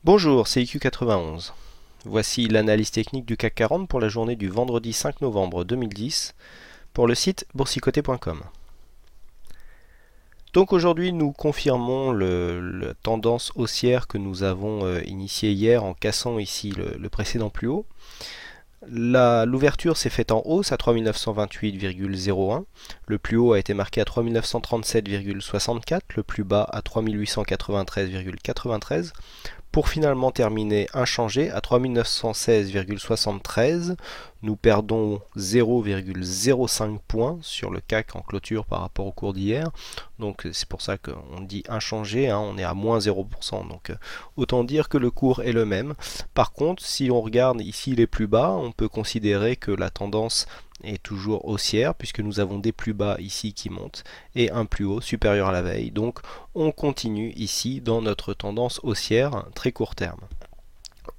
Bonjour, c'est IQ91. Voici l'analyse technique du CAC 40 pour la journée du vendredi 5 novembre 2010 pour le site boursicoté.com. Donc aujourd'hui nous confirmons la tendance haussière que nous avons initiée hier en cassant ici le précédent plus haut. L'ouverture s'est faite en hausse à 3928,01. Le plus haut a été marqué à 3937,64, le plus bas à 3893,93. Pour finalement terminer inchangé à 3916,73. Nous perdons 0,05 points sur le CAC en clôture par rapport au cours d'hier. Donc c'est pour ça qu'on dit inchangé, on est à moins 0%. Donc autant dire que le cours est le même. Par contre, si on regarde ici les plus bas, on peut considérer que la tendance est toujours haussière puisque nous avons des plus bas ici qui montent et un plus haut supérieur à la veille. Donc on continue ici dans notre tendance haussière très court terme.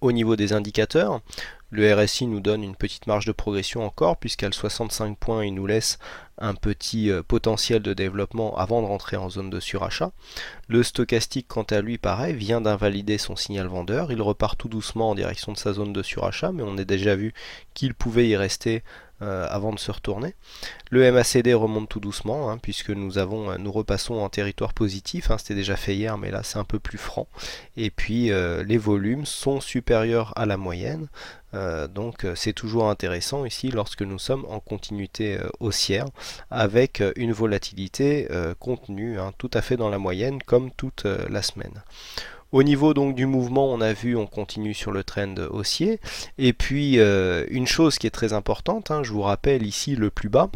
Au niveau des indicateurs, le RSI nous donne une petite marge de progression encore puisqu'à 65 points il nous laisse un petit potentiel de développement avant de rentrer en zone de surachat. Le stochastique quant à lui pareil vient d'invalider son signal vendeur, il repart tout doucement en direction de sa zone de surachat mais on a déjà vu qu'il pouvait y rester avant de se retourner. Le MACD remonte tout doucement puisque nous repassons en territoire positif, c'était déjà fait hier mais là c'est un peu plus franc. Et puis les volumes sont supérieurs à la moyenne, donc c'est toujours intéressant ici lorsque nous sommes en continuité haussière avec une volatilité contenue tout à fait dans la moyenne comme toute la semaine. Au niveau donc du mouvement, on continue sur le trend haussier. Et puis une chose qui est très importante, je vous rappelle ici le plus bas.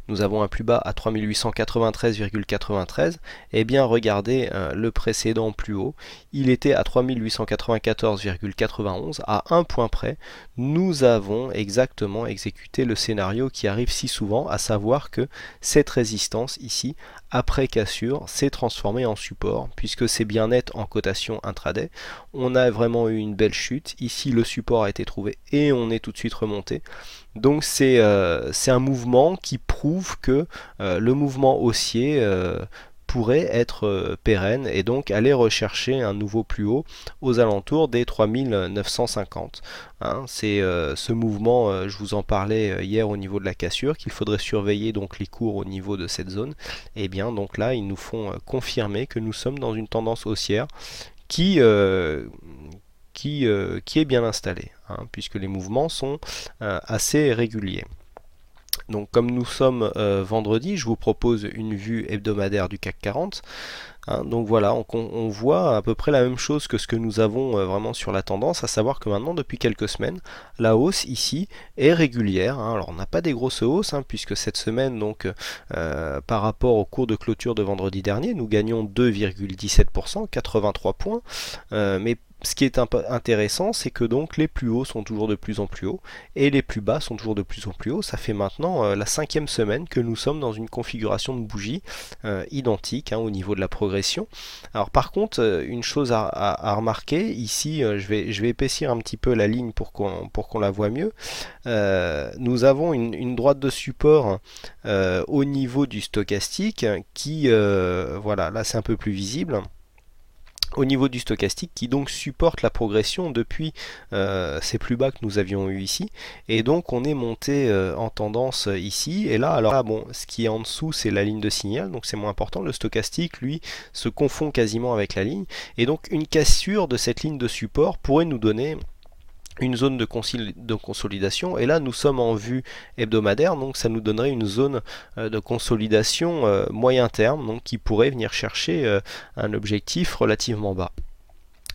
Nous avons un plus bas à 3893,93. Eh bien regardez le précédent plus haut, il était à 3894,91 à un point près. Nous avons exactement exécuté le scénario qui arrive si souvent, à savoir que cette résistance ici, après cassure, s'est transformée en support, puisque c'est bien net en cotation intraday. On a vraiment eu une belle chute. Ici le support a été trouvé et on est tout de suite remonté. Donc c'est un mouvement qui prouve que le mouvement haussier pourrait être pérenne et donc aller rechercher un nouveau plus haut aux alentours des 3950. C'est ce mouvement, je vous en parlais hier au niveau de la cassure, qu'il faudrait surveiller donc les cours au niveau de cette zone. Et bien donc là ils nous font confirmer que nous sommes dans une tendance haussière qui est bien installée, puisque les mouvements sont assez réguliers. Donc comme nous sommes vendredi, je vous propose une vue hebdomadaire du CAC 40. Donc voilà, on voit à peu près la même chose que ce que nous avons vraiment sur la tendance, à savoir que maintenant depuis quelques semaines, la hausse ici est régulière. Alors on n'a pas des grosses hausses, puisque cette semaine, donc par rapport au cours de clôture de vendredi dernier, nous gagnons 2,17%, 83 points, mais ce qui est intéressant, c'est que donc les plus hauts sont toujours de plus en plus hauts et les plus bas sont toujours de plus en plus hauts. Ça fait maintenant la 5e semaine que nous sommes dans une configuration de bougie identique au niveau de la progression. Alors par contre, une chose à remarquer, ici je vais épaissir un petit peu la ligne pour qu'on la voit mieux. Nous avons une droite de support au niveau du stochastique qui, voilà, là c'est un peu plus visible. Au niveau du stochastique qui donc supporte la progression depuis ces plus bas que nous avions eu ici, et donc on est monté en tendance ici, et là alors là, bon, ce qui est en dessous c'est la ligne de signal, donc c'est moins important. Le stochastique lui se confond quasiment avec la ligne, et donc une cassure de cette ligne de support pourrait nous donner une zone de consolidation, et là nous sommes en vue hebdomadaire, donc ça nous donnerait une zone de consolidation moyen terme, donc qui pourrait venir chercher un objectif relativement bas.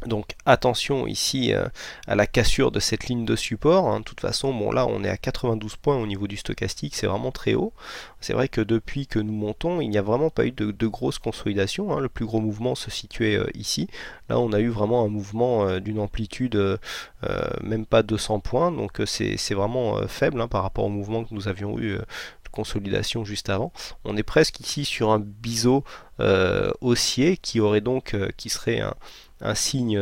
Donc attention ici à la cassure de cette ligne de support. De toute façon, bon là on est à 92 points au niveau du stochastique, c'est vraiment très haut. C'est vrai que depuis que nous montons, il n'y a vraiment pas eu de grosse consolidation. Le plus gros mouvement se situait ici. Là on a eu vraiment un mouvement d'une amplitude même pas 200 points, donc c'est vraiment faible par rapport au mouvement que nous avions eu consolidation juste avant. On est presque ici sur un biseau haussier qui aurait donc qui serait un signe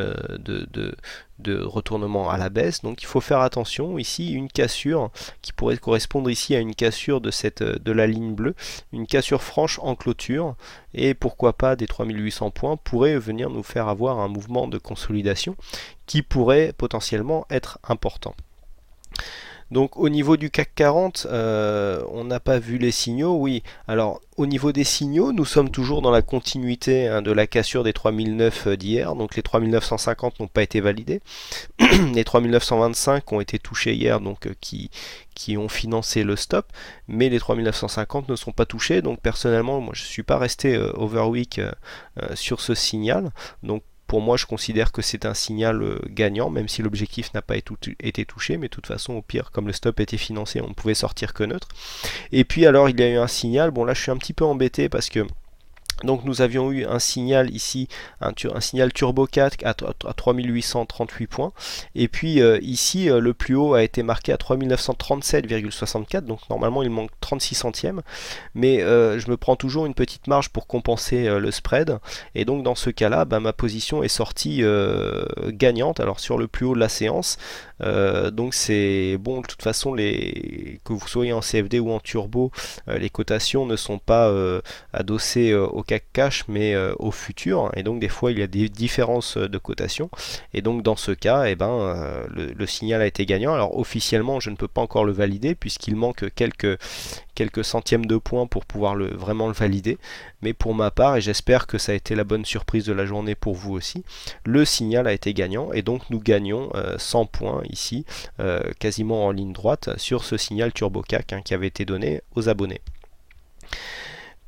de retournement à la baisse. Donc il faut faire attention ici, une cassure qui pourrait correspondre ici à une cassure de la ligne bleue, une cassure franche en clôture, et pourquoi pas des 3800 points pourrait venir nous faire avoir un mouvement de consolidation qui pourrait potentiellement être important. Donc au niveau du CAC 40, on n'a pas vu les signaux, oui. Alors au niveau des signaux, nous sommes toujours dans la continuité de la cassure des 3009 d'hier. Donc les 3950 n'ont pas été validés. Les 3925 ont été touchés hier, donc qui ont financé le stop. Mais les 3950 ne sont pas touchés. Donc personnellement, moi je ne suis pas resté overweek sur ce signal. Donc pour moi, je considère que c'est un signal gagnant, même si l'objectif n'a pas été touché, mais de toute façon, au pire, comme le stop était financé, on ne pouvait sortir que neutre. Et puis alors, il y a eu un signal, bon là je suis un petit peu embêté parce que donc nous avions eu un signal ici, un signal Turbo 4 à 3838 points. Et puis ici, le plus haut a été marqué à 3937,64. Donc normalement, il manque 36 centièmes. Mais je me prends toujours une petite marge pour compenser le spread. Et donc dans ce cas-là, ma position est sortie gagnante. Alors sur le plus haut de la séance. Donc c'est bon, de toute façon, que vous soyez en CFD ou en turbo, les cotations ne sont pas adossées au CAC cash mais au futur, et donc des fois il y a des différences de cotation, et donc dans ce cas le signal a été gagnant. Alors officiellement je ne peux pas encore le valider puisqu'il manque quelques centièmes de points pour pouvoir vraiment le valider, mais pour ma part, et j'espère que ça a été la bonne surprise de la journée pour vous aussi, le signal a été gagnant, et donc nous gagnons 100 points ici, quasiment en ligne droite sur ce signal Turbo CAC qui avait été donné aux abonnés.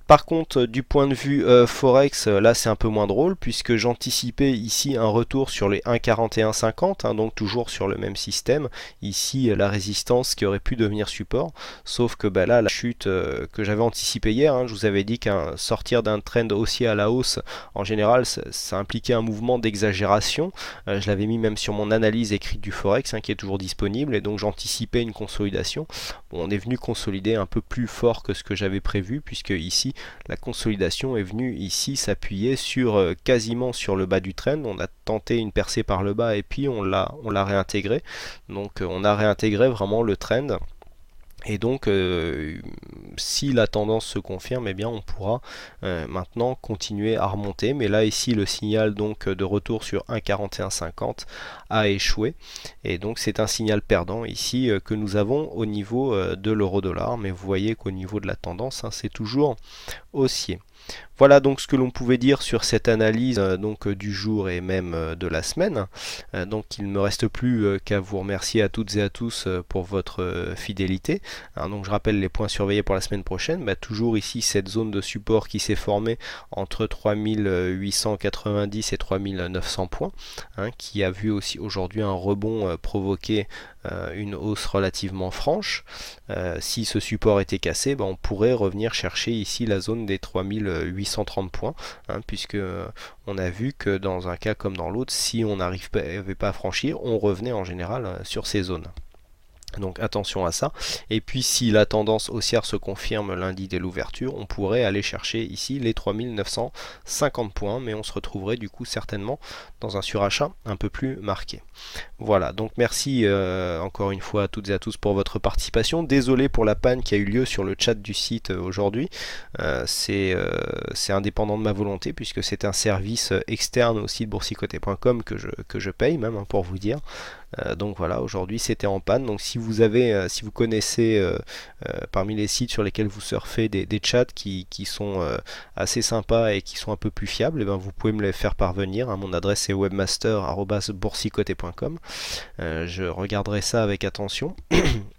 Par contre, du point de vue Forex, là c'est un peu moins drôle puisque j'anticipais ici un retour sur les 1,4150, donc toujours sur le même système. Ici, la résistance qui aurait pu devenir support, sauf que là, la chute que j'avais anticipée hier, je vous avais dit qu'un sortir d'un trend haussier à la hausse, en général, ça impliquait un mouvement d'exagération. Je l'avais mis même sur mon analyse écrite du Forex, qui est toujours disponible, et donc j'anticipais une consolidation. Bon, on est venu consolider un peu plus fort que ce que j'avais prévu, puisque ici, la consolidation est venue ici s'appuyer sur quasiment sur le bas du trend. On a tenté une percée par le bas et puis on l'a réintégré. Donc on a réintégré vraiment le trend. Et donc, si la tendance se confirme, eh bien, on pourra maintenant continuer à remonter. Mais là, ici, le signal donc de retour sur 1,4150 a échoué. Et donc, c'est un signal perdant ici que nous avons au niveau de l'euro-dollar. Mais vous voyez qu'au niveau de la tendance, c'est toujours haussier. Voilà donc ce que l'on pouvait dire sur cette analyse du jour et même de la semaine. Donc il ne me reste plus qu'à vous remercier à toutes et à tous pour votre fidélité. Donc je rappelle les points surveillés pour la semaine prochaine. Toujours ici cette zone de support qui s'est formée entre 3890 et 3900 points, qui a vu aussi aujourd'hui un rebond provoquer une hausse relativement franche. Si ce support était cassé, on pourrait revenir chercher ici la zone des 3830 points, puisque on a vu que dans un cas comme dans l'autre, si on n'arrivait pas à franchir, on revenait en général sur ces zones. Donc attention à ça. Et puis si la tendance haussière se confirme lundi dès l'ouverture, on pourrait aller chercher ici les 3950 points, mais on se retrouverait du coup certainement dans un surachat un peu plus marqué. Voilà, donc merci encore une fois à toutes et à tous pour votre participation. Désolé pour la panne qui a eu lieu sur le chat du site aujourd'hui. C'est indépendant de ma volonté puisque c'est un service externe au site boursicoté.com que je paye même, pour vous dire. Donc voilà, aujourd'hui c'était en panne. Donc si vous connaissez parmi les sites sur lesquels vous surfez des chats qui sont assez sympas et qui sont un peu plus fiables, vous pouvez me les faire parvenir. Mon adresse est webmaster@boursicoté.com. Je regarderai ça avec attention.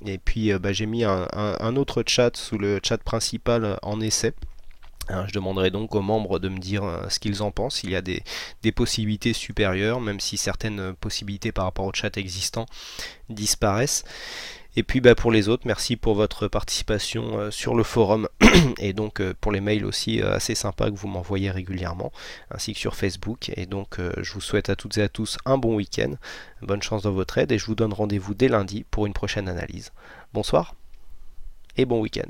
Et puis j'ai mis un autre chat sous le chat principal en essai. Je demanderai donc aux membres de me dire ce qu'ils en pensent, s'il y a des possibilités supérieures, même si certaines possibilités par rapport au chat existant disparaissent. Et puis pour les autres, merci pour votre participation sur le forum et donc pour les mails aussi assez sympas que vous m'envoyez régulièrement, ainsi que sur Facebook. Et donc je vous souhaite à toutes et à tous un bon week-end, bonne chance dans votre trade, et je vous donne rendez-vous dès lundi pour une prochaine analyse. Bonsoir et bon week-end.